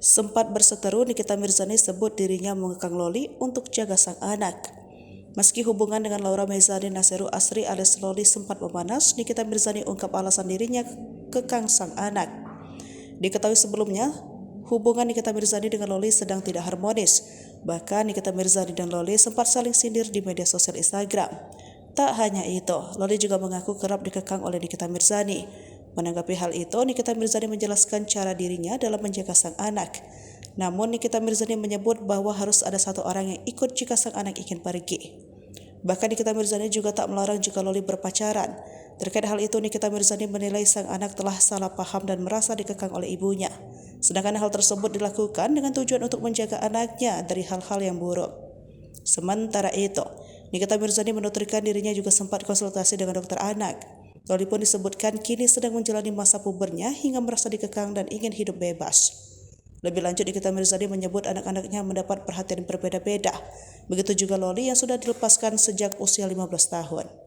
Sempat berseteru, Nikita Mirzani sebut dirinya mengekang Loli untuk jaga sang anak. Meski hubungan dengan Laura Mezani Naseru Asri alias Loli sempat memanas, Nikita Mirzani ungkap alasan dirinya kekang sang anak. Diketahui sebelumnya, hubungan Nikita Mirzani dengan Loli sedang tidak harmonis. Bahkan Nikita Mirzani dan Loli sempat saling sindir di media sosial Instagram. Tak hanya itu, Loli juga mengaku kerap dikekang oleh Nikita Mirzani. Menanggapi hal itu, Nikita Mirzani menjelaskan cara dirinya dalam menjaga sang anak. Namun Nikita Mirzani menyebut bahwa harus ada satu orang yang ikut jika sang anak ingin pergi. Bahkan Nikita Mirzani juga tak melarang jika Loli berpacaran. Terkait hal itu, Nikita Mirzani menilai sang anak telah salah paham dan merasa dikekang oleh ibunya. Sedangkan hal tersebut dilakukan dengan tujuan untuk menjaga anaknya dari hal-hal yang buruk. Sementara itu, Nikita Mirzani menuturkan dirinya juga sempat konsultasi dengan dokter anak. Loli pun disebutkan kini sedang menjalani masa pubernya hingga merasa dikekang dan ingin hidup bebas. Lebih lanjut, Nikita Mirzani menyebut anak-anaknya mendapat perhatian berbeda-beda. Begitu juga Loli yang sudah dilepaskan sejak usia 15 tahun.